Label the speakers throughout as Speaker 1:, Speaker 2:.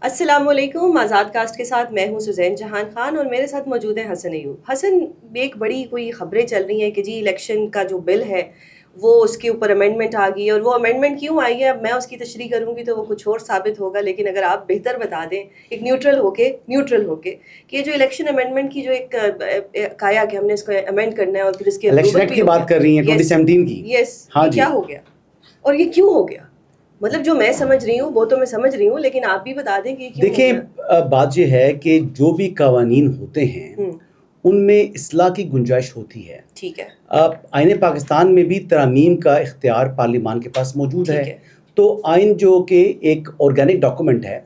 Speaker 1: السلام علیکم. آزاد کاسٹ کے ساتھ میں ہوں سزین جہان خان اور میرے ساتھ موجود ہیں حسن ایوب. حسن, ایک بڑی کوئی خبریں چل رہی ہیں کہ جی الیکشن کا جو بل ہے وہ اس کے اوپر امینڈمنٹ آ گئی, اور وہ امینڈمنٹ کیوں آئی ہے اب میں اس کی تشریح کروں گی تو وہ کچھ اور ثابت ہوگا, لیکن اگر آپ بہتر بتا دیں ایک نیوٹرل ہو کے کہ یہ جو الیکشن امینڈمنٹ کی جو ایک کہا کہ ہم نے اس کو امینڈ کرنا ہے اور پھر اس کے
Speaker 2: الیکشن ایکٹ کی بات کر رہی ہیں 2017 کی.
Speaker 1: یس, کیا ہو گیا اور یہ کیوں ہو گیا؟ مطلب جو میں سمجھ رہی ہوں وہ تو میں سمجھ رہی ہوں, لیکن آپ بھی بتا دیں کہ
Speaker 2: دیکھیں بات یہ ہے کہ جو بھی قوانین ہوتے ہیں ان میں اصلاح کی گنجائش ہوتی ہے.
Speaker 1: ٹھیک ہے.
Speaker 2: آئین پاکستان میں بھی ترامیم کا اختیار پارلیمان کے پاس موجود ہے. تو آئین جو کہ ایک آرگینک ڈاکومنٹ ہے,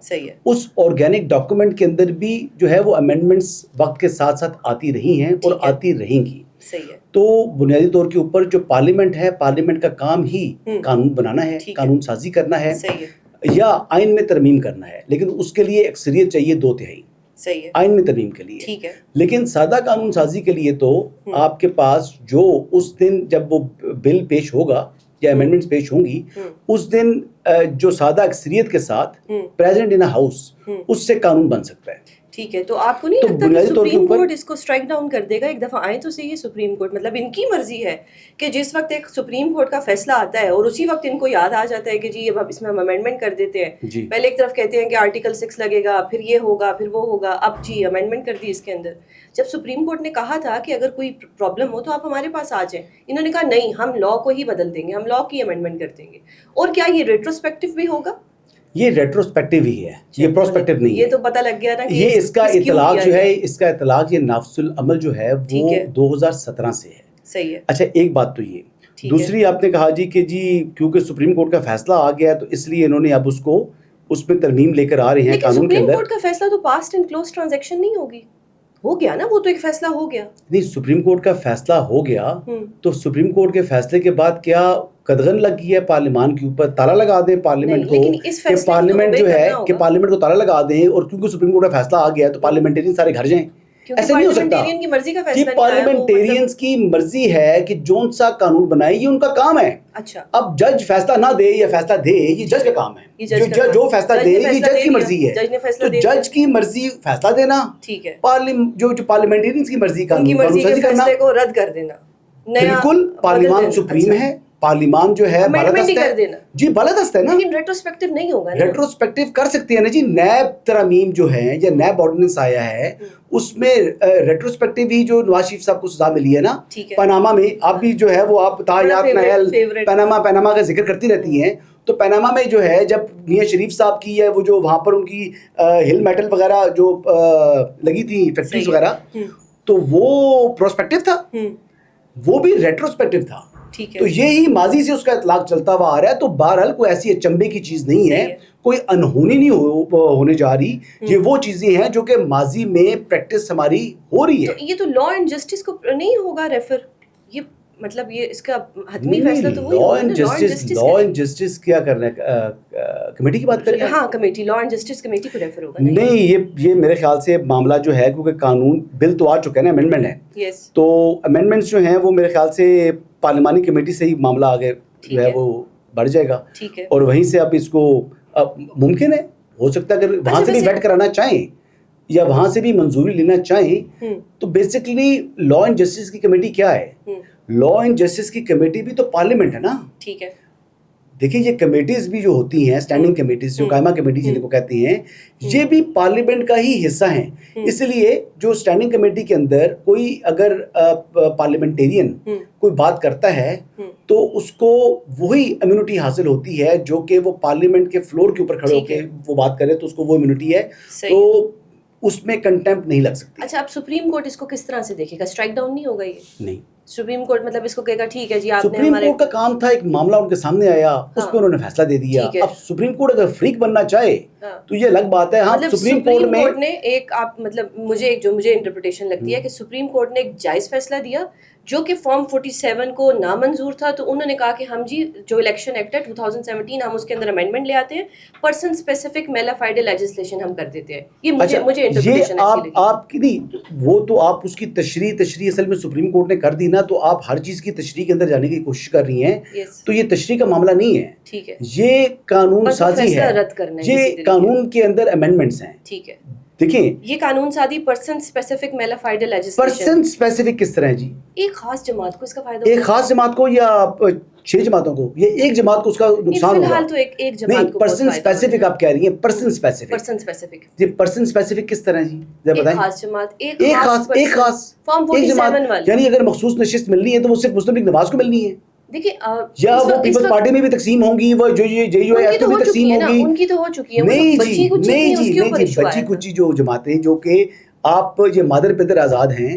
Speaker 2: اس آرگینک ڈاکومنٹ کے اندر بھی جو ہے وہ امینڈمنٹس وقت کے ساتھ ساتھ آتی رہی ہیں اور آتی رہیں گی. تو بنیادی طور کے اوپر جو پارلیمنٹ ہے, پارلیمنٹ کا کام ہی قانون بنانا ہے, قانون سازی کرنا ہے یا آئین میں ترمیم کرنا ہے, لیکن اس کے لیے اکثریت چاہیے 2/3 آئین میں ترمیم کے لیے. لیکن سادہ قانون سازی کے لیے تو آپ کے پاس جو اس دن جب وہ بل پیش ہوگا یا امینڈمنٹس پیش ہوں گی, اس دن جو سادہ اکثریت کے ساتھ پریزیڈنٹ ان ہاؤس اس سے قانون بن سکتا ہے.
Speaker 1: ٹھیک ہے. تو آپ کو نہیں لگتا کہ سپریم کورٹ اس کو اسٹرائک ڈاؤن کر دے گا؟ ایک دفعہ آئے تو صحیح ہے سپریم کورٹ, مطلب ان کی مرضی ہے کہ جس وقت ایک سپریم کورٹ کا فیصلہ آتا ہے اور اسی وقت ان کو یاد آ جاتا ہے کہ جی اب اس میں ہم امینڈمنٹ کر دیتے ہیں. پہلے ایک طرف کہتے ہیں کہ آرٹیکل 6 لگے گا, پھر یہ ہوگا, پھر وہ ہوگا, اب جی امینڈمنٹ کر دی اس کے اندر. جب سپریم کورٹ نے کہا تھا کہ اگر کوئی پرابلم ہو تو آپ ہمارے پاس آ جائیں, انہوں نے کہا نہیں, ہم لا کو ہی بدل دیں گے, ہم لا کی امینڈمنٹ کر دیں گے. اور کیا یہ ریٹروسپیکٹو بھی ہوگا؟
Speaker 2: یہ ریٹروسپیکٹو ہی ہے, یہ پروسپیکٹو نہیں ہے.
Speaker 1: یہ تو پتہ لگ گیا نا کہ
Speaker 2: یہ اس کا اطلاق جو ہے, اس کا اطلاق یہ نافذ العمل جو ہے وہ 2017 سے ہے.
Speaker 1: صحیح ہے.
Speaker 2: اچھا ایک بات تو یہ, دوسری آپ نے کہا جی کہ جی کیونکہ سپریم کورٹ کا فیصلہ آ گیا تو اس لیے انہوں نے اب اس کو اس میں ترمیم لے کر آ رہے ہیں قانون کے اندر.
Speaker 1: سپریم کورٹ کا فیصلہ تو پاسٹ اینڈ کلوز ٹرانزیکشن نہیں ہوگی, ہو گیا نا, وہ تو ایک فیصلہ ہو گیا.
Speaker 2: نہیں, سپریم کورٹ کا فیصلہ ہو گیا تو سپریم کورٹ کے فیصلے کے بعد کیا قدغن لگ گئی ہے پارلیمان کے اوپر؟ تالا لگا دیں پارلیمنٹ کو کہ پارلیمنٹ جو ہے کہ پارلیمنٹ کو تالا لگا دیں, اور کیونکہ سپریم کورٹ کا فیصلہ آ گیا تو پارلیمنٹرین سارے گھر جائیں. ایسے نہیں ہو سکتا. جی پارلیمنٹیرینز کی مرضی ہے کہ جون سا قانون بنائے, یہ ان کا کام ہے.
Speaker 1: اچھا,
Speaker 2: اب جج فیصلہ نہ دے یا فیصلہ دے, یہ جج کا کام ہے. جو فیصلہ دے یہ جج کی مرضی ہے. تو جج کی مرضی فیصلہ دینا,
Speaker 1: ٹھیک ہے,
Speaker 2: جو پارلیمنٹیرینز کی مرضی قانون سازی کرنا,
Speaker 1: کو رد کر دینا.
Speaker 2: بالکل پارلیمان سپریم ہے, پارلیمان جو ہے بالادست ہے. جی بالادست ہے نا,
Speaker 1: لیکن ریٹروسپیکٹو نہیں ہوگا نا.
Speaker 2: ریٹروسپیکٹو کر سکتے ہیں نا جی. نیب ترامیم جو ہے یا نیب آرڈیننس آیا ہے اس میں ریٹروسپیکٹو بھی جو نواز شریف صاحب کو سزا ملی ہے نا پاناما میں, آپ بھی جو ہے وہ آپ تایات نہل پاناما کا ذکر کرتی رہتی ہیں. تو پاناما میں جو ہے جب میاں شریف صاحب کی ہے وہ جو وہاں پر ان کی ہل میٹل وغیرہ جو لگی تھی فیکٹریز وغیرہ, تو وہ پروسپیکٹو تھا, وہ بھی ریٹروسپیکٹو تھا. تو یہی ماضی سے اس کا اطلاق چلتا ہوا آ رہا ہے. تو بہرحال کوئی ایسی اچنبے کی چیز نہیں ہے, کوئی انہونی نہیں ہونے جا رہی. یہ وہ چیزیں ہیں جو کہ ماضی میں پریکٹس ہماری ہو رہی ہے.
Speaker 1: یہ تو لا اینڈ جسٹس کو نہیں ہوگا ریفر, یہ مطلب یہ اس کا حتمی فیصلہ تو وہی ہوگا نا.
Speaker 2: لا اینڈ جسٹس کیا کرنا ہے, کمیٹی کی بات کر رہے ہیں.
Speaker 1: ہاں committee, law and justice committee کو ریفر ہوگا.
Speaker 2: نہیں, یہ میرے خیال سے معاملہ جو ہے, کیونکہ قانون بل تو آ چکا ہے نا, امینڈمنٹ ہے, تو امینڈمنٹس جو ہیں وہ میرے خیال سے پارلیمانی کمیٹی سے ہی معاملہ آگے جو ہے وہ بڑھ جائے گا. اور وہیں سے اب اس کو ممکن ہے, ہو سکتا ہے اگر وہاں سے بھی ویٹ کرانا چاہیں یا وہاں سے بھی منظوری لینا چاہیں, تو بیسکلی لا اینڈ جسٹس کی کمیٹی کیا ہے؟ لا اینڈ جسٹس کی کمیٹی بھی تو پارلیمنٹ ہے نا.
Speaker 1: ٹھیک ہے.
Speaker 2: دیکھیں یہ کمیٹیز بھی جو ہوتی ہیں, اسٹینڈنگ کمیٹیز جو قائمہ کمیٹی جن کو کہتے ہیں, یہ بھی پارلیمنٹ کا ہی حصہ ہیں. اس لیے جو اسٹینڈنگ کمیٹی کے اندر کوئی اگر پارلیمنٹیرین کوئی بات کرتا ہے تو اس کو وہی امیونٹی حاصل ہوتی ہے جو کہ وہ پارلیمنٹ کے فلور کے اوپر کھڑے ہو کے وہ بات کرے, تو اس کو وہ امیونٹی ہے, تو اس میں کنٹیمپٹ نہیں لگ سکتی.
Speaker 1: اچھا, اب سپریم کورٹ اس کو کس طرح سے دیکھے گا؟ اسٹرائک ڈاؤن نہیں ہوگا یہ؟
Speaker 2: نہیں,
Speaker 1: سپریم کورٹ مطلب اس کو کہے گا ٹھیک ہے جی آپ نے
Speaker 2: سپریم کورٹ کا کام تھا, ایک معاملہ ان کے سامنے آیا, اس پہ انہوں نے فیصلہ دے دیا. اب سپریم کورٹ اگر فریق بننا چاہے تو یہ الگ بات ہے. ہاں, سپریم کورٹ
Speaker 1: نے ایک آپ مطلب مجھے انٹرپریٹیشن لگتی ہے کہ سپریم کورٹ نے ایک جائز فیصلہ دیا جو کہ فارم 47 کو نامنظور تھا، تو انہوں نے کہا کہ ہم جی جو الیکشن ایکٹ ہے 2017 ہم اس کے اندر امینڈمنٹ لے آتے ہیں، پرسن اسپیسیفک میلا فائڈے لیجسلیشن ہم کر دیتے ہیں. یہ مجھے انٹرپریٹیشن ایسی لگی.
Speaker 2: آپ کی نہیں، وہ تو آپ اس کی تشریح اصل میں سپریم کورٹ نے کر دی نا، تو آپ ہر چیز کی تشریح کے اندر جانے کی کوشش کر رہی ہیں. تو یہ تشریح کا معاملہ نہیں ہے،
Speaker 1: ٹھیک ہے،
Speaker 2: یہ قانون سازی ہے، یہ قانون کے اندر امینڈمنٹس ہیں. ٹھیک ہے، دیکھیں
Speaker 1: یہ قانون سازی پرسن اسپیسیفک میلا فائڈے لیجسلیشن.
Speaker 2: پرسن اسپیسیفک کس طرح جی؟
Speaker 1: ایک خاص جماعت کو اس کا فائدہ،
Speaker 2: ایک خاص جماعت کو یا 6 جماعتوں کو؟ یہ ایک جماعت کو اس کا نقصان ہوگا.
Speaker 1: فی الحال تو ایک جماعت کو.
Speaker 2: پرسن اسپیسیفک آپ کہہ رہی ہیں، پرسن اسپیسیفک جی، پرسن اسپیسیفک کس طرح جی؟ ذرا بتائیں.
Speaker 1: خاص جماعت، ایک
Speaker 2: خاص
Speaker 1: فارم 47 والی،
Speaker 2: یعنی اگر مخصوص نشست ملنی ہے تو وہ صرف مسلم لیگ نواز کو ملنی ہے.
Speaker 1: دیکھیں
Speaker 2: یا وہ پیپلز پارٹی میں بھی تقسیم ہوں گی، وہ جو ایف میں بھی تقسیم ہوگی.
Speaker 1: ان کی تو ہو چکی ہے.
Speaker 2: نہیں جی، بچی کچی جو جماعتیں جو کہ آپ یہ مادر پدر آزاد ہیں،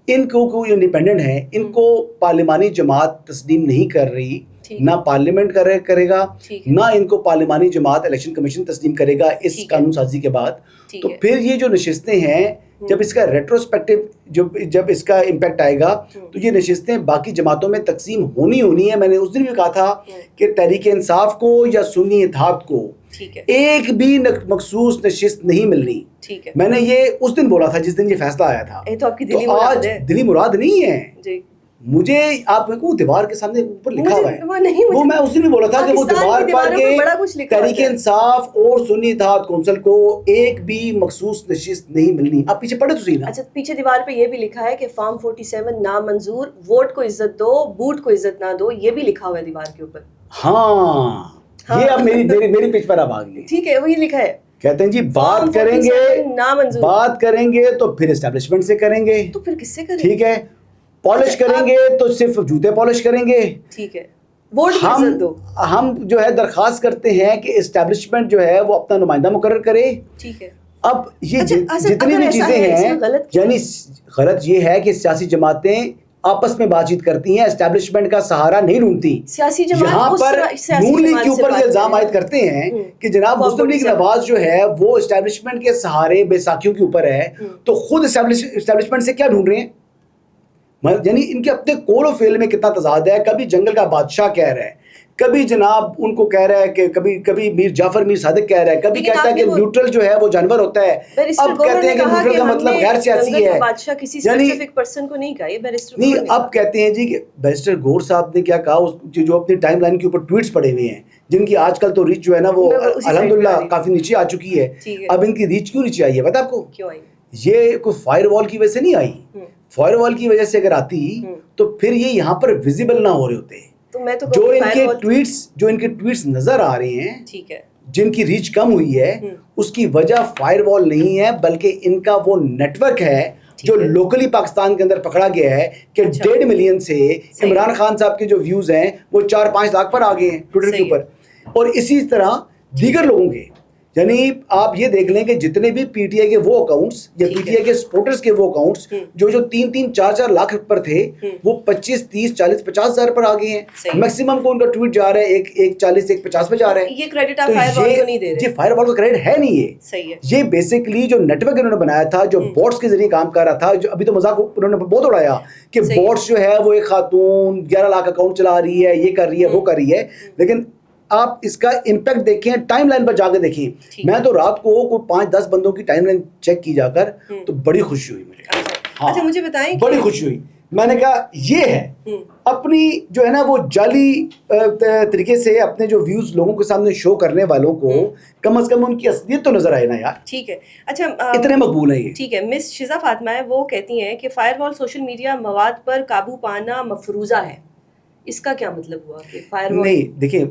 Speaker 2: ان کو کوئی انڈیپینڈنٹ ہیں، ان کو پارلیمانی جماعت تسلیم نہیں کر رہی، نہ پارلیمنٹ کرے گا، نہ ان کو پارلیمانی جماعت الیکشن کمیشن تسلیم کرے گا اس قانون سازی کے بعد. تو پھر یہ جو نشستیں ہیں، جب اس کا ریٹروسپیکٹو جب اس کا امپیکٹ آئے گا تو یہ نشستیں باقی جماعتوں میں تقسیم ہونی ہیں. میں نے اس دن بھی کہا تھا کہ تحریک انصاف کو یا سنی اتحاد کو ایک بھی مخصوص نشست نہیں ملنی. میں نے یہ اس دن بولا تھا جس دن یہ فیصلہ آیا تھا. تو آج دلی مراد نہیں ہے مجھے. آپ کو دیوار کے سامنے اوپر لکھا ہوا ہے، وہ میں اس دن بھی بولا تھا کہ وہ دیوار پر کے تحریک انصاف اور سنی اتحاد کونسل کو ایک بھی مخصوص نشست نہیں ملنی. آپ پیچھے پڑھے تو صحیح نا.
Speaker 1: اچھا، پیچھے دیوار پہ یہ بھی لکھا ہے کہ فارم 47 نامنظور، ووٹ کو عزت دو، بوٹ کو عزت نہ دو، یہ بھی لکھا ہوا ہے دیوار کے اوپر.
Speaker 2: ہاں، یہ اب میری پیج پر اب آ گئی.
Speaker 1: ٹھیک ہے، وہی لکھا ہے.
Speaker 2: کہتے ہیں جی بات کریں گے تو پھر اسٹیبلشمنٹ سے کریں گے،
Speaker 1: تو پھر کس سے کریں گے؟
Speaker 2: ٹھیک ہے، پالش کریں گے تو صرف جوتے پالش کریں گے.
Speaker 1: ٹھیک ہے، ووٹ کی عزت دو.
Speaker 2: ہم جو ہے درخواست کرتے ہیں کہ اسٹیبلشمنٹ جو ہے وہ اپنا نمائندہ مقرر کرے.
Speaker 1: ٹھیک ہے.
Speaker 2: اب یہ جتنی بھی چیزیں ہیں، یعنی غلط یہ ہے کہ سیاسی جماعتیں آپس میں بات چیت کرتی ہیں، اسٹیبلشمنٹ کا سہارا نہیں ڈھونڈتی. یہاں پر نون لیگ کے اوپر یہ الزام عائد کرتے ہیں کہ جناب مسلم لیگ نواز جو ہے وہ اسٹیبلشمنٹ کے سہارے بیساکھیوں کے اوپر ہے، تو خود اسٹیبلشمنٹ سے کیا ڈھونڈ رہے ہیں. یعنی ان کے اپنے قول و فعل میں کتنا تضاد ہے. کبھی جنگل کا بادشاہ کہہ رہا ہے، کبھی جناب ان کو کہہ رہا ہے کہ کبھی میر جعفر میر صادق کہہ رہا ہے، کبھی کہتا ہے کہ نیوٹرل جو ہے وہ جانور ہوتا ہے. اب کہتے ہیں کہ نیوٹرل کا مطلب غیر سیاسی ہے.
Speaker 1: بادشاہ کسی اسپیسیفک پرسن کو نہیں کہا، یہ بیرسٹر
Speaker 2: نہیں. اب کہتے ہیں جی کہ بیرسٹر گور صاحب نے کیا کہا، جو اپنی ٹائم لائن کے اوپر ٹویٹس پڑے ہوئے ہیں جن کی آج کل تو ریچ جو ہے نا وہ الحمدللہ کافی نیچے آ چکی ہے. اب ان کی ریچ کیوں نیچے آئی ہے پتہ آپ کو؟ یہ کوئی فائر وال کی وجہ سے نہیں آئی. فائر وال کی وجہ سے اگر آتی تو پھر یہ یہاں پر ویزیبل نہ ہو رہے ہوتے. جو ان کے ٹویٹس نظر آ رہے ہیں، ٹھیک ہے، جن کی ریچ کم ہوئی ہے، اس کی وجہ فائر وال نہیں ہے بلکہ ان کا وہ نیٹ ورک ہے جو لوکلی پاکستان کے اندر پکڑا گیا ہے کہ 1.5 ملین سے عمران خان صاحب کے جو ویوز ہیں وہ 4-5 لاکھ پر آ گئے ہیں ٹویٹر کے اوپر. اور اسی طرح دیگر لوگوں کے، یعنی آپ یہ دیکھ لیں کہ جتنے بھی پی ٹی آئی کے وہ اکاؤنٹس یا پی ٹی آئی کے سپورٹرز کے وہ اکاؤنٹس جو 3-4 لاکھ پر تھے وہ 25, 30, 40, 50 ہزار پر آ گئے ہیں. میکسیمم کو ان کا ٹویٹ جا رہا ہے 140, 150 پہ جا رہا ہے.
Speaker 1: یہ کریڈٹ آپ فائر وال کو نہیں دے رہے.
Speaker 2: جی فائر وال کا کریڈٹ ہے نہیں. یہ
Speaker 1: صحیح ہے.
Speaker 2: یہ بیسیکلی جو نیٹ ورک انہوں نے بنایا تھا، جو بوٹس کے ذریعے کام کر رہا تھا، جو ابھی تو مذاق انہوں نے بہت اڑایا کہ بوٹس جو ہے وہ ایک خاتون 11 لاکھ اکاؤنٹ چلا رہی ہے، یہ کر رہی ہے، وہ کر رہی ہے. لیکن آپ اس کا امپیکٹ دیکھیں، ٹائم لائن پر جا کے دیکھیں. میں تو رات کو کوئی 5-10 بندوں کی ٹائم لائن چیک کی جا کر تو بڑی خوشی ہوئی مجھے.
Speaker 1: اچھا مجھے بتائیں،
Speaker 2: بڑی خوشی ہوئی. میں نے کہا یہ ہے اپنی جو ہے نا وہ جعلی طریقے سے اپنے جو ویوز لوگوں کے سامنے شو کرنے والوں کو کم از کم ان کی اصلیت تو نظر آئے نا یار.
Speaker 1: ٹھیک ہے. اچھا
Speaker 2: اتنے مقبول ہیں یہ.
Speaker 1: ٹھیک ہے. مس شزا فاطمہ ہے، وہ کہتی ہیں کہ فائر وال سوشل میڈیا مواد پر قابو پانا مفروضہ ہے. اس کا کیا مطلب ہوا کہ فائر وال؟
Speaker 2: نہیں دیکھیں،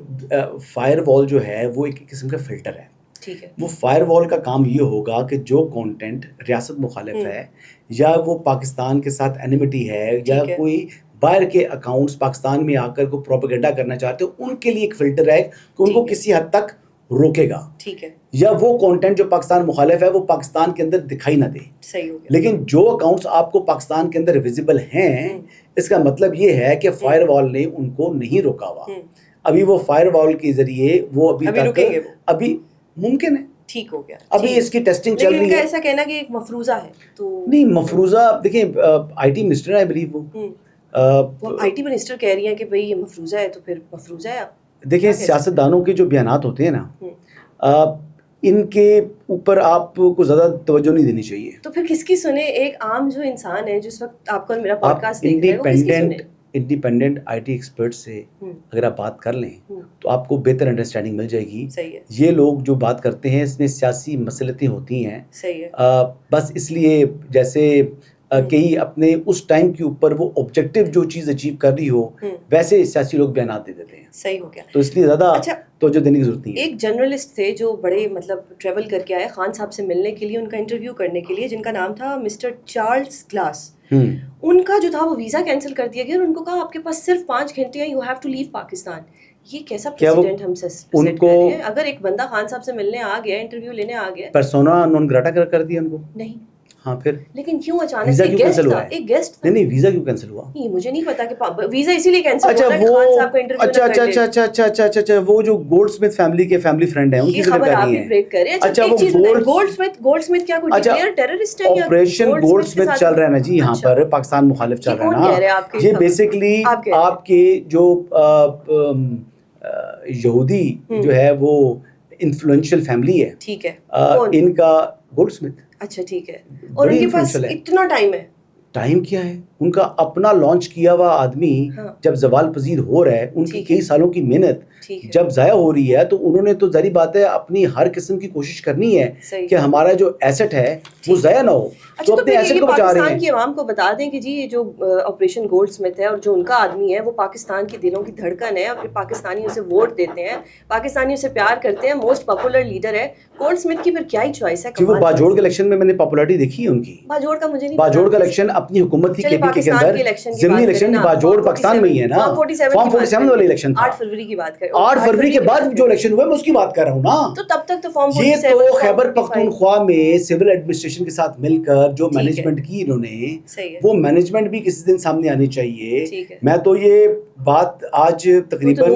Speaker 2: فائر وال جو ہے وہ ایک قسم کا فلٹر ہے.
Speaker 1: ٹھیک ہے.
Speaker 2: وہ فائر وال کا کام یہ ہوگا کہ جو کانٹینٹ ریاست مخالف ہے یا وہ پاکستان کے ساتھ اینیمٹی ہے یا کوئی باہر کے اکاؤنٹس پاکستان میں آ کر کوئی پروپیگنڈا کرنا چاہتے ہیں، ان کے لیے ایک فلٹر ہے کہ ان کو کسی حد تک روکے گا.
Speaker 1: ٹھیک ہے. یا
Speaker 2: وہ کانٹینٹ جو پاکستان مخالف ہے وہ پاکستان کے اندر دکھائی نہ دے.
Speaker 1: صحیح ہو گیا.
Speaker 2: لیکن جو اکاؤنٹس آپ کو پاکستان کے اندر ویزیبل ہیں، اس کا مطلب یہ ہے کہ فائر وال نے ان کو نہیں روکا ہوا. ابھی وہ فائر وال کے ذریعے وہ ابھی ممکن ہے.
Speaker 1: ٹھیک ہو گیا.
Speaker 2: ابھی اس کی ٹیسٹنگ چل رہی ہے.
Speaker 1: ایسا کہنا کہ ایک مفروضہ ہے تو
Speaker 2: نہیں، مفروضہ دیکھیں آئی ٹی منسٹر ہے بلیو وہ
Speaker 1: وہ آئی ٹی منسٹر کہہ رہی ہیں کہ بھئی یہ مفروضہ ہے تو پھر مفروضہ ہے.
Speaker 2: دیکھیں سیاستدانوں کے جو بیانات ہوتے ہیں نا ان کے اوپر آپ کو زیادہ توجہ نہیں دینی چاہیے.
Speaker 1: تو پھر کس کی سنیں؟ ایک عام جو انسان ہے جس وقت آپ کا میرا پوڈ کاسٹ دیکھ رہے ہیں وہ کس کی سنیں؟
Speaker 2: انڈیپینڈنٹ آئی ٹی ایکسپرٹ سے اگر آپ بات کر لیں تو آپ کو بہتر انڈرسٹینڈنگ مل جائے گی. یہ لوگ جو بات کرتے ہیں اس میں سیاسی مصلحتیں ہوتی ہیں. بس اس لیے جیسے کئی اپنے اس ٹائم کے اوپر وہ آبجیکٹو جو چیز اچیو کر رہی ہو ویسے سیاسی لوگ بیانات دے دیتے ہیں.
Speaker 1: صحیح ہو گیا.
Speaker 2: تو اس لیے زیادہ توجہ دینے کی ضرورت نہیں ہے.
Speaker 1: ایک جرنلسٹ تھے جو بڑے مطلب ٹریول کر کے آئے خان صاحب سے ملنے کے لیے, ان کا انٹرویو کرنے کے لیے, جن کا نام تھا مسٹر چارلز گلاس. ان کا جو تھا وہ ویزا کینسل کر دیا گیا اور ان کو کہا آپ کے پاس صرف 5 گھنٹے ہیں, یو ہیو ٹو لیو پاکستان. یہ کیسا پریسیڈنٹ ہم سے سیٹ کر رہے ہیں؟ اگر ایک بندہ خان صاحب سے ملنے آ گیا, انٹرویو لینے آ گیا,
Speaker 2: پرسونا نون گراٹا کر دیا ان کو.
Speaker 1: نہیں.
Speaker 2: ہاں پھر
Speaker 1: لیکن کیوں اچانک سے ایک گیسٹ
Speaker 2: نہیں ویزا کیوں کینسل ہوا؟
Speaker 1: نہیں مجھے نہیں پتا کہ ویزا اسی لیے کینسل ہوا کہ خان صاحب کا انٹرویو.
Speaker 2: اچھا وہ جو گولڈ سمتھ فیملی کے فیملی فرینڈ ہیں ان کی ذکر کر رہی ہیں.
Speaker 1: بریک کریں. اچھا ایک چیز گولڈ سمتھ کیا کوئی ڈکلیئر ٹیررسٹ ہے یا
Speaker 2: آپریشن گولڈ سمتھ چل رہا ہے نا جی یہاں پر پاکستان مخالف چل رہا ہے نا. یہ بیسیکلی آپ کے جو یہودی جو ہے وہ انفلوئنشل فیملی ہے,
Speaker 1: ٹھیک ہے,
Speaker 2: ان کا گولڈ سمتھ.
Speaker 1: اچھا ٹھیک ہے. اور ان کے پاس اتنا ٹائم ہے.
Speaker 2: ٹائم کیا ہے ان کا اپنا لانچ کیا ہوا آدمی جب زوال پذیر ہو رہا ہے, ان کی کئی سالوں کی محنت جب ضائع ہو رہی ہے تو انہوں نے تو ظاہری بات ہے اپنی ہر قسم کی کوشش کرنی ہے کہ ہمارا جو ایسٹ ہے وہ ضائع نہ ہو.
Speaker 1: تو اپنے ایسٹ کو بچا رہے ہیں. پاکستان کی عوام کو بتا دیں کہ جی یہ جو آپریشن گولڈ سمتھ ہے اور جو ان کا آدمی ہے وہ پاکستان کے دلوں کی دھڑکن ہے, اور پاکستانی اسے ووٹ دیتے ہیں, پاکستانی اسے پیار کرتے ہیں, موسٹ پاپولر لیڈر ہے. گولڈ سمتھ کی پھر کیا ہی چوائس ہے؟
Speaker 2: وہ باجوڑ کے الیکشن میں نے پاپولرٹی دیکھی ہے ان کی.
Speaker 1: باجوڑ کا مجھے نہیں,
Speaker 2: باجوڑ کا الیکشن اپنی حکومت کی کے کے اندر ضمنی الیکشن باجوڑ پاکستان میں ہی ہے نا. فارم 47 والا الیکشن تھا
Speaker 1: 8 فروری کی بات کریں.
Speaker 2: 8 فروری کے بعد جو الیکشن ہوا میں اس کی بات کر رہا ہوں نا.
Speaker 1: تو تب تک تو فارم 47
Speaker 2: یہ تو خیبر پختونخوا میں سول ایڈمنسٹریشن کے ساتھ مل کر جو مینجمنٹ کی انہوں نے, وہ مینجمنٹ بھی کسی دن سامنے آنی چاہیے. میں تو یہ بات آج تقریباً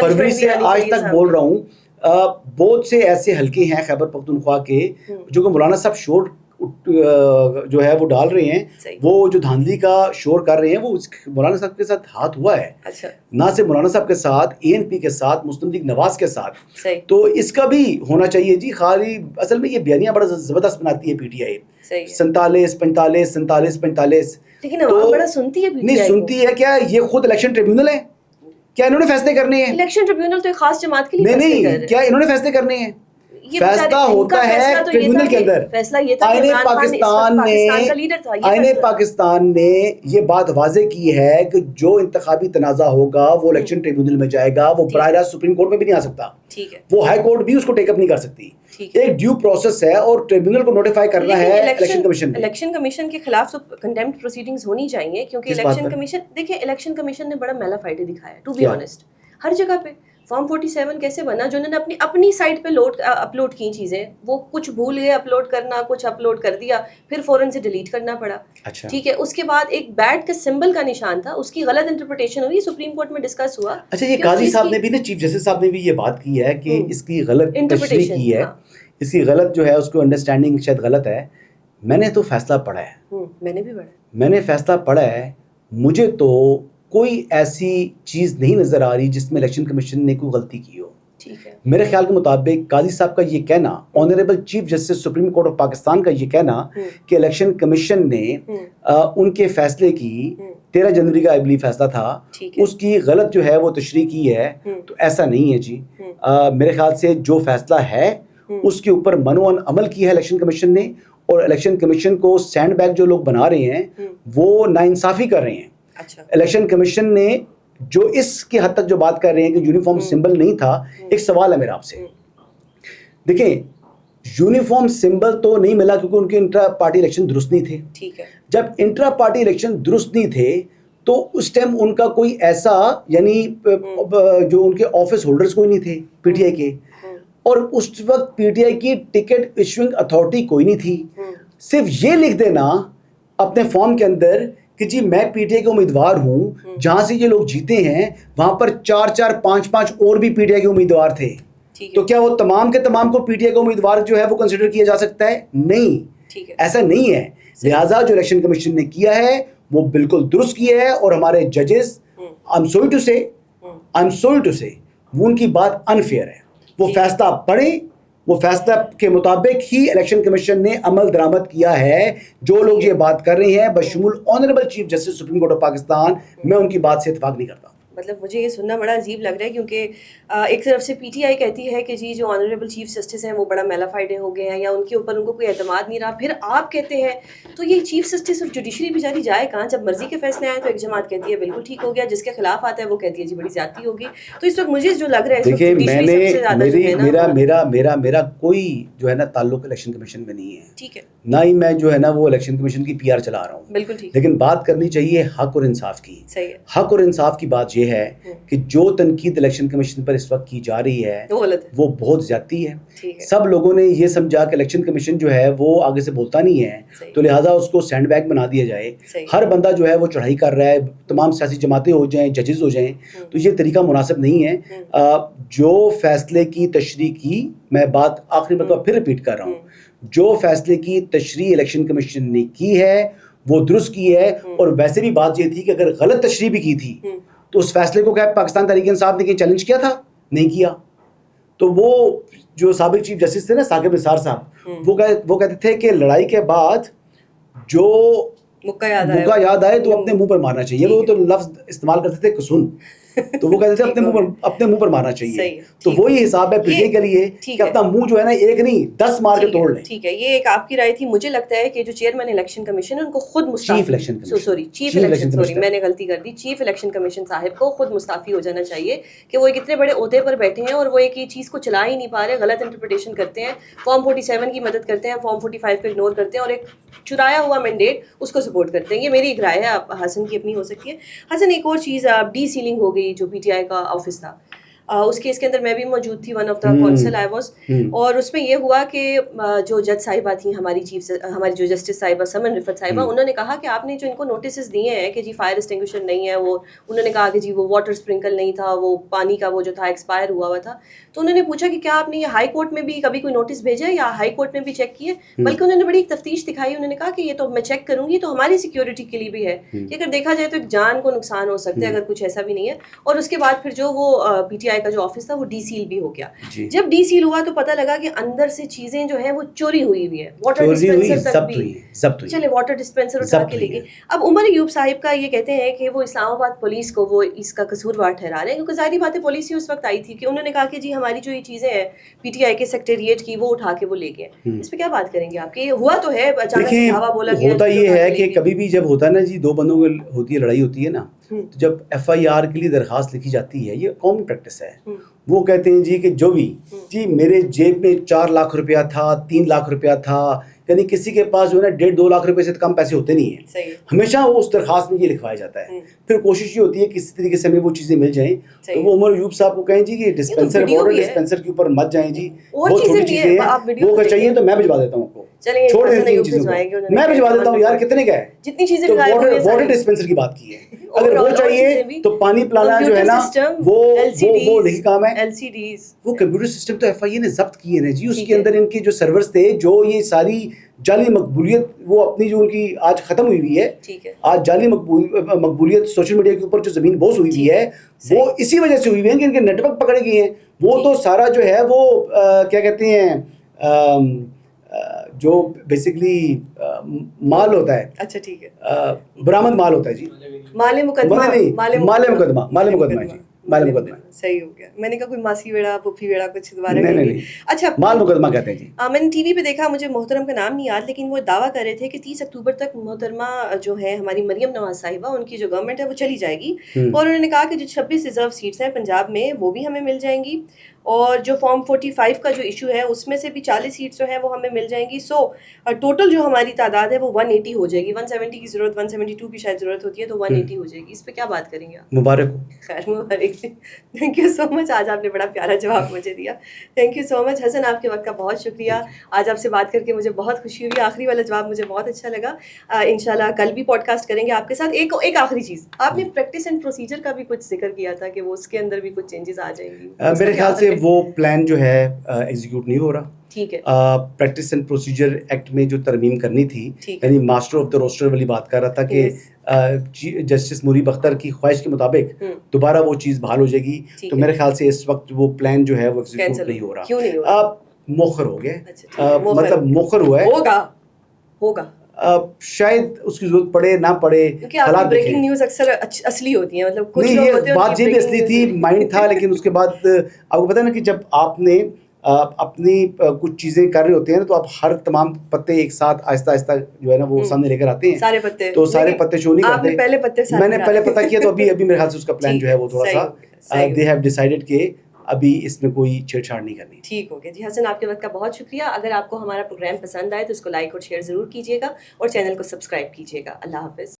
Speaker 2: فروری سے آج تک بول رہا ہوں. بہت سے ایسے حلقے ہیں خیبر پختونخوا کے جو کہ مولانا صاحب شور جو ہے وہ ڈال رہے ہیں, وہ جو دھاندلی کا شور کر رہے ہیں وہ مولانا صاحب کے ساتھ ہاتھ ہوا ہے. نہ صرف مولانا صاحب کے ساتھ, ANP کے ساتھ, مسلم لیگ نواز کے ساتھ. تو اس کا بھی ہونا چاہیے جی. خالی اصل میں یہ بیانیاں بڑا زبردست بناتی ہے PTI. 47 45 47 45
Speaker 1: لیکن عوام بڑا سنتی ہے.
Speaker 2: نہیں سنتی ہے کیا؟ یہ خود الیکشن ٹریبیونل ہے کیا؟ انہوں نے فیصلے کرنے ہیں.
Speaker 1: الیکشن ٹریبیونل تو ایک خاص جماعت کے لیے
Speaker 2: نہیں, کیا انہوں نے فیصلے کرنے ہیں؟ فیصلہ ہوتا ہے ٹریبیونل کے اندر. آئین پاکستان نے یہ بات واضح کی ہے کہ جو انتخابی تنازع ہوگا وہ الیکشن ٹریبیونل میں جائے گا, وہ براہ راست سپریم کورٹ میں بھی نہیں آ سکتا. وہ ہائی کورٹ بھی اس کو ٹیک اپ نہیں کر سکتی. ایک ڈیو پروسیس ہے اور ٹریبیونل کو نوٹیفائی کرنا ہے الیکشن کمیشن.
Speaker 1: الیکشن کمیشن کے خلاف تو کنٹیمپٹ پروسیڈنگز ہونی چاہیے, کیونکہ الیکشن کمیشن دیکھیں الیکشن کمیشن نے بڑا میلا فائٹے دکھایا ٹو بی آنیسٹ ہر جگہ پہ. فارم 47 کیسے بنا؟ جو انہوں نے اپنی سائٹ پہ اپلوڈ کی چیزیں, وہ کچھ بھول گئے اپلوڈ کرنا, کچھ اپلوڈ کر دیا, پھر فوراً سے ڈیلیٹ کرنا پڑا. ٹھیک ہے. اس کے بعد ایک بیٹ کا سمبل کا نشان تھا, اس کی غلط انٹرپریٹیشن ہوئی, سپریم کورٹ میں ڈسکس ہوا.
Speaker 2: اچھا یہ قاضی صاحب نے بھی نا, چیف جسٹس صاحب نے بھی یہ بات کی ہے کہ اس کی غلط تشریح کی ہے, اس کی غلط جو ہے اس کو انڈرسٹینڈنگ شاید غلط ہے. میں نے تو فیصلہ پڑھا ہے,
Speaker 1: میں نے بھی پڑھا,
Speaker 2: میں نے فیصلہ پڑھا ہے. مجھے تو کوئی ایسی چیز نہیں نظر آ رہی جس میں الیکشن کمیشن نے کوئی غلطی کی ہو. میرے خیال کے مطابق قاضی صاحب کا یہ کہنا, honourable chief justice supreme court of Pakistan کا یہ کہنا کہ الیکشن کمیشن نے ان کے فیصلے کی 13 جنوری کا بلیو فیصلہ تھا, اس کی غلط جو ہے وہ تشریح کی ہے, تو ایسا نہیں ہے جی. میرے خیال سے جو فیصلہ ہے اس کے اوپر منوان عمل کی ہے الیکشن کمیشن نے, اور الیکشن کمیشن کو سینڈ بیگ جو لوگ بنا رہے ہیں وہ ناانصافی کر رہے ہیں. الیکشن کمیشن نے جو اس کی حد تک جو بات کر رہے ہیں کہ یونیفارم سمبل نہیں تھا, ایک سوال ہے میرا آپ سے. دیکھیں یونیفارم سمبل تو نہیں ملا کیونکہ ان کے انٹرا پارٹی الیکشن درست نہیں تھے. جب انٹرا پارٹی الیکشن درست نہیں تھے تو اس ٹائم ان کا کوئی ایسا یعنی جو ان کے آفس ہولڈرز کوئی نہیں تھے PTI کے, اور اس وقت PTI کی ٹکٹ ایشوئنگ اتھارٹی کوئی نہیں تھی. صرف یہ لکھ دینا اپنے فارم کے اندر کہ جی میں PTI کے امیدوار ہوں, جہاں سے یہ لوگ جیتے ہیں وہاں پر 4 5 اور بھی PTI کے امیدوار تھے, تو کیا وہ تمام کے تمام کو PTI کا امیدوار جو ہے وہ کنسیڈر کیا جا سکتا ہے؟ نہیں, ایسا نہیں ہے. لہٰذا جو الیکشن کمیشن نے کیا ہے وہ بالکل درست کیا ہے, اور ہمارے ججز I'm sorry to say وہ ان کی بات انفیئر ہے. وہ فیصلہ پڑھیں, وہ فیصلہ کے مطابق ہی الیکشن کمیشن نے عمل درآمد کیا ہے. جو لوگ یہ بات کر رہے ہیں بشمول honourable chief justice supreme court of Pakistan, میں ان کی بات سے اتفاق نہیں کرتا.
Speaker 1: مطلب مجھے یہ سننا بڑا عجیب لگ رہا ہے, کیونکہ ایک طرف سے پی ٹی آئی کہتی ہے کہ جی جو آنریبل چیف جسٹس ہیں وہ بڑا میلافائڈ ہو گئے ہیں, یا ان کے اوپر ان کو کوئی اعتماد نہیں رہا. پھر آپ کہتے ہیں تو یہ چیف جسٹس اور جوڈیشری بیچاری جائے کہاں؟ جب مرضی کے فیصلے آئے تو ایک جماعت کہتی ہے بالکل ٹھیک ہو گیا, جس کے خلاف آتا ہے وہ کہتی ہے جی بڑی زیادتی ہوگی. تو اس وقت مجھے جو لگ رہا ہے
Speaker 2: دیکھیے, میرا کوئی جو ہے نا تعلق الیکشن کمیشن میں نہیں ہے,
Speaker 1: ٹھیک ہے,
Speaker 2: نہ ہی میں جو ہے نا وہ الیکشن کمیشن کی پی آر چلا رہا ہوں,
Speaker 1: بالکل ٹھیک.
Speaker 2: لیکن بات کرنی چاہیے حق اور انصاف کی.
Speaker 1: صحیح ہے.
Speaker 2: حق اور انصاف کی بات یہ ہے کہ جو تنقید الیکشن کمیشن پر اس وقت کی جا رہی ہے وہ بہت زیادتی ہے. سب لوگوں نے یہ سمجھا کہ الیکشن کمیشن جو ہے وہ آگے سے بولتا نہیں ہے, تو لہٰذا اس کو سینڈ بیگ بنا دیا جائے. ہر بندہ جو ہے وہ چڑھائی کر رہا ہے, تمام سیاسی جماعتیں ہو جائیں, ججز ہو جائیں, تو یہ طریقہ مناسب نہیں ہے. جو فیصلے کی تشریح کی, میں بات آخری مرتبہ پھر ریپیٹ کر رہا ہوں, جو فیصلے کی تشریح الیکشن کمیشن نے کی ہے وہ درست کی ہے. اور ویسے بھی بات یہ تھی کہ اگر غلط تشریح بھی کی تھی تو اس فیصلے کو کیا پاکستان تحریک انصاف نے چیلنج کیا تھا؟ نہیں کیا. تو وہ جو سابق چیف جسٹس تھے نا ثاقب نثار صاحب, وہ کہتے تھے کہ لڑائی کے بعد جو مکہ یاد آئے تو اپنے منہ پر مارنا چاہیے. وہ تو لفظ استعمال کرتے تھے قسم, تو وہ کہتے تھے اپنے منہ پر مارنا چاہیے. تو وہی حساب ہے پیٹنے کے لیے کہ اپنا منہ جو ہے نا ایک نہیں 10 مار کے توڑ لیں.
Speaker 1: ٹھیک ہے, یہ ایک آپ کی رائے تھی. مجھے لگتا ہے کہ جو چیئرمین الیکشن کمیشن ہے ان کو خود چیف الیکشن میں نے غلطی کر دی, چیف الیکشن کمیشن صاحب کو خود مستعفی ہو جانا چاہیے کہ وہ ایک اتنے بڑے عہدے پر بیٹھے ہیں اور وہ ایک یہ چیز کو چلا ہی نہیں پا رہے, غلط انٹرپریٹیشن کرتے ہیں, فارم 47 کی مدد کرتے ہیں, فارم 45 کو اگنور کرتے ہیں, اور ایک چرایا ہوا مینڈیٹ اس کو سپورٹ کرتے ہیں. یہ میری ایک رائے ہے, حسن کی اپنی ہو سکتی ہے. حسن, ایک اور چیز, ڈی سیلنگ ہو گئی جو پی ٹی آئی کا آفس تھا, اس کیس کے اندر میں بھی موجود تھی, one of the council I was, اور اس میں یہ ہوا کہ جو جج صاحبہ تھیں ہماری جو جسٹس صاحبہ سمن رفت صاحبہ, انہوں نے کہا کہ آپ نے جو ان کو نوٹسز دیے ہیں کہ جی فائر ایکسٹنگوشر نہیں ہے, وہ انہوں نے کہا کہ جی وہ واٹر اسپرنکل نہیں تھا, وہ پانی کا وہ جو تھا ایکسپائر ہوا تھا. تو انہوں نے پوچھا کہ کیا آپ نے یہ ہائی کورٹ میں بھی کبھی کوئی نوٹس بھیجا یا ہائی کورٹ میں بھی چیک کیے؟ بلکہ انہوں نے بڑی ایک تفتیش دکھائی. انہوں نے کہا کہ یہ تو میں چیک کروں گی, تو ہماری سیکیورٹی کے لیے بھی ہے, کہ اگر دیکھا جائے تو ایک جان کو نقصان ہو سکتا ہے اگر کچھ ایسا بھی نہیں ہے. اور اس کے بعد پھر جو وہ پی ٹی آئی کا جو آفس تھا وہ ڈی سیل بھی ہو گیا. جب ڈی سیل ہوا تو پتہ لگا کہ اندر سے چیزیں جو ہیں وہ چوری ہوئی ہوئی ہے, واٹر ڈسپینسر تک بھی, چلے واٹر ڈسپینسر اٹھا کے لے گئے. اب عمر ایوب صاحب کا یہ کہتے ہیں کہ وہ اسلام آباد پولیس کو وہ اس کا قصوروار ٹھہرا رہے ہیں, کیونکہ ظاہری بات ہے پولیس ہی اس وقت آئی تھی کہ انہوں نے کہا کہ جی ہماری جو یہ چیزیں ہیں پی ٹی آئی کے سیکریٹریٹ کی وہ اٹھا کے وہ لے گئے. اس پہ کیا بات کریں گے آپ کہ ہوا تو ہے اچانک سے ہوا بولا گیا.
Speaker 2: ہوتا یہ ہے کہ کبھی بھی جب ہوتا ہے نا جی, دو بندوں کی ہوتی ہے لڑائی ہوتی ہے نا, جب ایف آئی آر کے لیے درخواست لکھی جاتی ہے, یہ کامن پریکٹس ہے. وہ کہتے ہیں جی کہ جو بھی جی میرے جیب میں 4 لاکھ روپیہ تھا, 3 لاکھ روپیہ تھا, یعنی کسی کے پاس جو ہے نا 1.5-2 لاکھ روپے سے کم پیسے ہوتے نہیں ہیں. ہمیشہ وہ اس درخواست میں یہ لکھوایا جاتا ہے. پھر کوشش یہ ہوتی ہے کسی طریقے سے ہمیں وہ چیزیں مل جائیں. تو وہ عمر ایوب صاحب کو کہیں جی کہ ڈسپینسر واٹر ڈسپینسر کے اوپر مت جائیں جی, بہت چھوٹی چیزیں ہیں, وہ اگر چاہیے تو میں بھجوا دیتا ہوں آپ کو, چھوڑ دیں تین چیزوں کو, میں بھجوا دیتا ہوں یار, کتنے کا ہے,
Speaker 1: جتنی چیزیں
Speaker 2: واٹر ڈسپینسر کی بات کی ہے. اگر وہ چاہیے تو پانی پلانا جو ہے نا وہ نہیں کام ہے. وہ کمپیوٹر سسٹم تو ایف آئی اے نے ضبط کیے ہیں جی, اس کے اندر ان کے جو سرورز تھے, جو یہ ساری جعلی مقبولیت وہ اپنی جو ان کی آج ختم ہوئی ہوئی ہے, آج جعلی مقبولیت سوشل میڈیا کے اوپر جو زمین بوس ہوئی ہوئی ہے وہ اسی وجہ سے ہوئی ہوئی ہے کہ ان کے نیٹ ورک پکڑے گئے ہیں. وہ تو سارا جو ہے وہ کیا کہتے ہیں جو بیسکلی مال ہوتا ہے,
Speaker 1: اچھا ٹھیک ہے,
Speaker 2: برآمد مال ہوتا ہے جی,
Speaker 1: مال مقدمہ
Speaker 2: جی, مال مقدمہ.
Speaker 1: صحیح ہو گیا, میں نے کہا کوئی ماسی ویڑا پھوپھی ویڑا کچھ دوبارہ نہیں. اچھا,
Speaker 2: مال مقدمہ کہتے ہیں جی.
Speaker 1: میں نے ٹی وی پہ دیکھا, مجھے محترم کا نام نہیں یاد, لیکن وہ دعویٰ کر رہے تھے کہ 30 اکتوبر تک محترمہ جو ہے ہماری مریم نواز صاحبہ, ان کی جو گورنمنٹ ہے وہ چلی جائے گی, اور انہوں نے کہا کہ جو 26 ریزرو سیٹس ہیں پنجاب میں وہ بھی ہمیں مل جائیں گی, اور جو فارم 45 کا جو ایشو ہے اس میں سے بھی 40 سیٹس جو ہیں وہ ہمیں مل جائیں گی. سو ٹوٹل جو ہماری تعداد ہے وہ 180 ہو جائے گی. 170 کی ضرورت, 172 کی شاید ضرورت ہوتی ہے, تو 180 ہو جائے گی. اس پہ کیا بات کریں گے آپ؟
Speaker 2: مبارک ہو.
Speaker 1: خیر مبارک, تھینک یو سو مچ, آج آپ نے بڑا پیارا جواب مجھے دیا, تھینک یو سو مچ. حسن, آپ کے وقت کا بہت شکریہ, آج آپ سے بات کر کے مجھے بہت خوشی ہوئی, آخری والا جواب مجھے بہت اچھا لگا. انشاءاللہ کل بھی پوڈ کاسٹ کریں گے آپ کے ساتھ. ایک آخری چیز, آپ نے پریکٹس اینڈ پروسیجر کا بھی کچھ ذکر کیا تھا کہ وہ اس کے اندر بھی کچھ چینجز آ جائیں گی.
Speaker 2: میرے خیال سے وہ پلان جو ہے ایگزیکیوٹ نہیں ہو رہا.
Speaker 1: ٹھیک ہے.
Speaker 2: پریکٹس اینڈ پروسیجر ایکٹ میں جو ترمیم کرنی تھی, یعنی ماسٹر آف دا روسٹر والی بات کر رہا تھا کہ جسٹس مریب اختر کی خواہش کے مطابق دوبارہ وہ چیز بحال ہو جائے گی. تو میرے خیال سے اس وقت وہ پلان جو ہے وہ ایگزیکیوٹ نہیں ہو رہا. موخر ہو گیا, مطلب موخر ہوا ہے,
Speaker 1: ہوگا
Speaker 2: شاید اس کی ضرورت پڑے نہ پڑے.
Speaker 1: حالات بریکنگ نیوز اکثر اصلی ہوتی ہیں, مطلب کچھ لوگ ہوتے ہیں
Speaker 2: بات یہ بھی اصلی تھی, مائنڈ تھا, لیکن اس کے بعد آپ کو پتا نا کہ جب آپ نے اپنی کچھ چیزیں کر رہے ہوتے ہیں نا, تو آپ ہر تمام پتے ایک ساتھ آہستہ آہستہ جو ہے نا وہ سامنے لے کر آتے ہیں.
Speaker 1: سارے پتے,
Speaker 2: تو سارے پتے شو نہیں کرتے. میں نے پہلے پتہ کیا, تو ابھی میرے خیال سے اس کا پلان جو ہے وہ تھوڑا سا دے ہیو ڈیسائیڈڈ کہ ابھی اس میں کوئی چھیڑ چھاڑ نہیں کرنی.
Speaker 1: ٹھیک ہو گیا جی. حسن, آپ کے وقت کا بہت شکریہ. اگر آپ کو ہمارا پروگرام پسند آئے تو اس کو لائک اور شیئر ضرور کیجیے گا, اور چینل کو سبسکرائب کیجیے گا. اللہ حافظ.